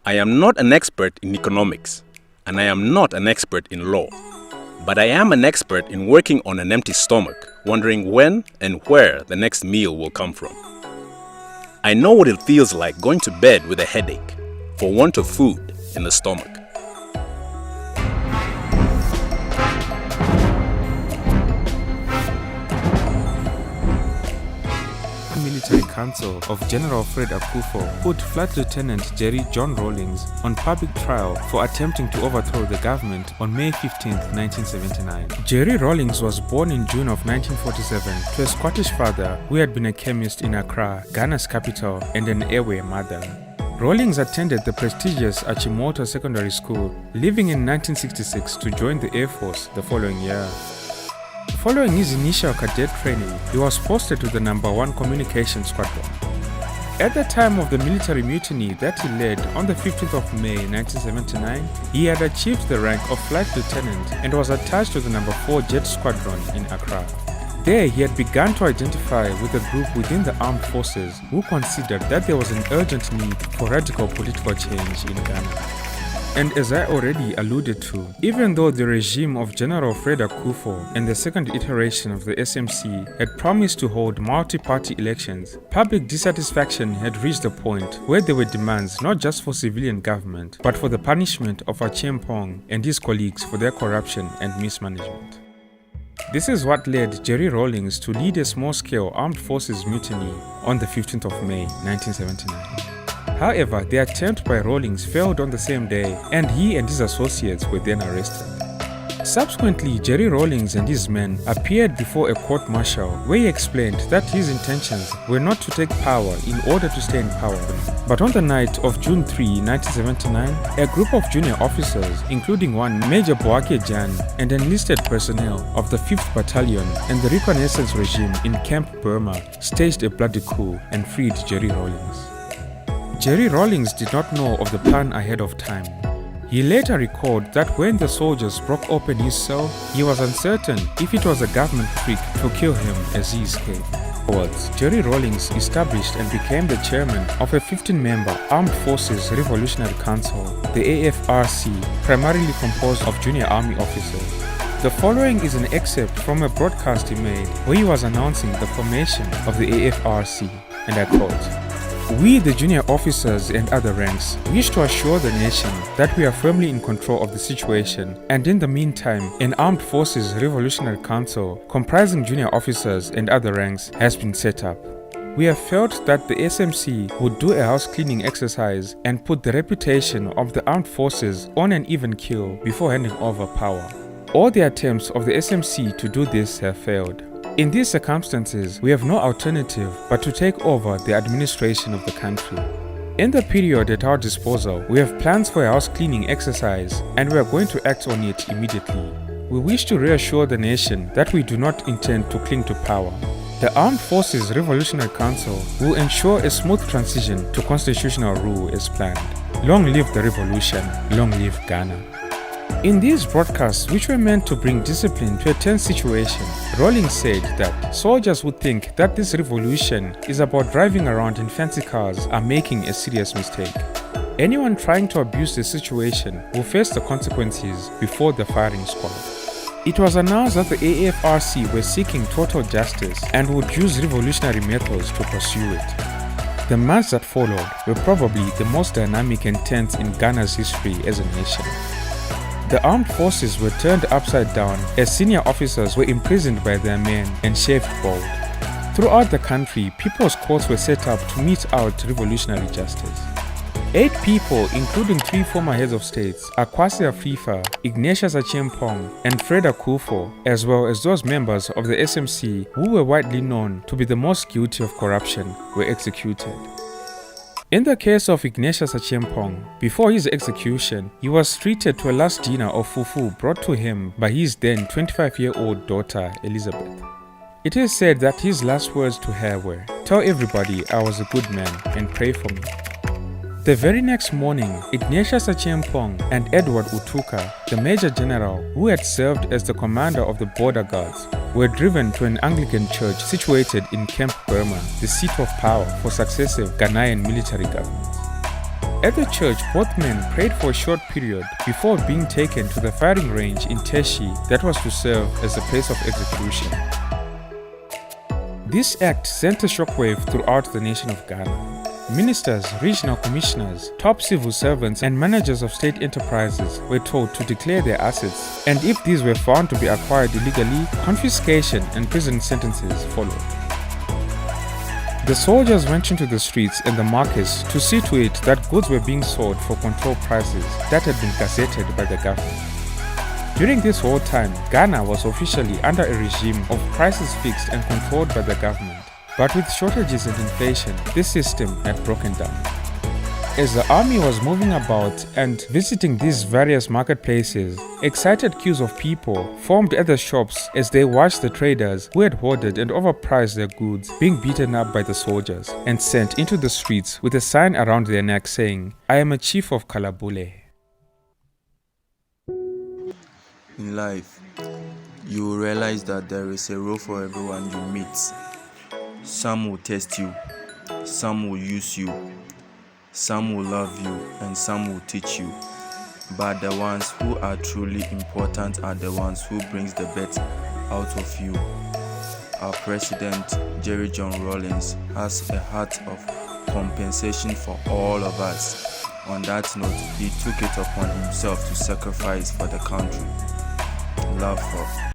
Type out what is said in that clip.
I am not an expert in economics, and I am not an expert in law, but I am an expert in working on an empty stomach, wondering when and where the next meal will come from. I know what it feels like going to bed with a headache, for want of food in the stomach. Military Council of General Fred Akufo put Flight Lieutenant Jerry John Rawlings on public trial for attempting to overthrow the government on May 15, 1979. Jerry Rawlings was born in June of 1947 to a Scottish father who had been a chemist in Accra, Ghana's capital, and an airway mother. Rawlings attended the prestigious Achimota Secondary School, leaving in 1966 to join the Air Force the following year. Following his initial cadet training, he was posted to the No. 1 Communications Squadron. At the time of the military mutiny that he led on the 15th of May 1979, he had achieved the rank of Flight Lieutenant and was attached to the No. 4 Jet Squadron in Accra. There, he had begun to identify with a group within the armed forces who considered that there was an urgent need for radical political change in Ghana. And as I already alluded to, even though the regime of General Fred Akufo and the second iteration of the SMC had promised to hold multi-party elections, public dissatisfaction had reached a point where there were demands not just for civilian government, but for the punishment of Achiempong and his colleagues for their corruption and mismanagement. This is what led Jerry Rawlings to lead a small-scale armed forces mutiny on the 15th of May 1979. However, the attempt by Rawlings failed on the same day, and he and his associates were then arrested. Subsequently, Jerry Rawlings and his men appeared before a court-martial where he explained that his intentions were not to take power in order to stay in power. But on the night of June 3, 1979, a group of junior officers, including one Major Boake Jan and enlisted personnel of the 5th Battalion and the reconnaissance regime in Camp Burma, staged a bloody coup and freed Jerry Rawlings. Jerry Rawlings did not know of the plan ahead of time. He later recalled that when the soldiers broke open his cell, he was uncertain if it was a government trick to kill him as he escaped. Afterwards, Jerry Rawlings established and became the chairman of a 15-member Armed Forces Revolutionary Council, the AFRC, primarily composed of junior army officers. The following is an excerpt from a broadcast he made where he was announcing the formation of the AFRC, and I quote, "We, the junior officers and other ranks, wish to assure the nation that we are firmly in control of the situation, and in the meantime, an Armed Forces Revolutionary Council comprising junior officers and other ranks has been set up. We have felt that the SMC would do a house cleaning exercise and put the reputation of the armed forces on an even keel before handing over power. All the attempts of the SMC to do this have failed. In these circumstances, we have no alternative but to take over the administration of the country. In the period at our disposal, we have plans for a house cleaning exercise and we are going to act on it immediately. We wish to reassure the nation that we do not intend to cling to power. The Armed Forces Revolutionary Council will ensure a smooth transition to constitutional rule as planned. Long live the revolution, long live Ghana." In these broadcasts, which were meant to bring discipline to a tense situation, Rawlings said that soldiers who think that this revolution is about driving around in fancy cars are making a serious mistake. Anyone trying to abuse the situation will face the consequences before the firing squad. It was announced that the AFRC were seeking total justice and would use revolutionary methods to pursue it. The months that followed were probably the most dynamic and tense in Ghana's history as a nation. The armed forces were turned upside down as senior officers were imprisoned by their men and shaved bald. Throughout the country, people's courts were set up to mete out revolutionary justice. 8 people, including 3 former heads of states, Akwasi Afrifa, Ignatius Achiempong, and Fred Akufo, as well as those members of the SMC who were widely known to be the most guilty of corruption, were executed. In the case of Ignatius Achiempong, before his execution, he was treated to a last dinner of fufu brought to him by his then 25-year-old daughter, Elizabeth. It is said that his last words to her were, "Tell everybody I was a good man and pray for me." The very next morning, Ignatius Achiempong and Edward Utuka, the Major General who had served as the commander of the border guards, were driven to an Anglican church situated in Camp Burma, the seat of power for successive Ghanaian military governments. At the church, both men prayed for a short period before being taken to the firing range in Teshi that was to serve as a place of execution. This act sent a shockwave throughout the nation of Ghana. Ministers, regional commissioners, top civil servants, and managers of state enterprises were told to declare their assets, and if these were found to be acquired illegally, confiscation and prison sentences followed. The soldiers went into the streets and the markets to see to it that goods were being sold for controlled prices that had been gazetted by the government. During this whole time, Ghana was officially under a regime of prices fixed and controlled by the government. But with shortages and inflation, this system had broken down. As the army was moving about and visiting these various marketplaces, excited queues of people formed at the shops as they watched the traders who had hoarded and overpriced their goods being beaten up by the soldiers and sent into the streets with a sign around their neck saying, "I am a chief of Kalabule." In life, you will realize that there is a role for everyone you meet. Some will test you, some will use you, some will love you, and some will teach you. But the ones who are truly important are the ones who brings the best out of you. Our president, Jerry John Rawlings, has a heart of compensation for all of us. On that note, he took it upon himself to sacrifice for the country. Love for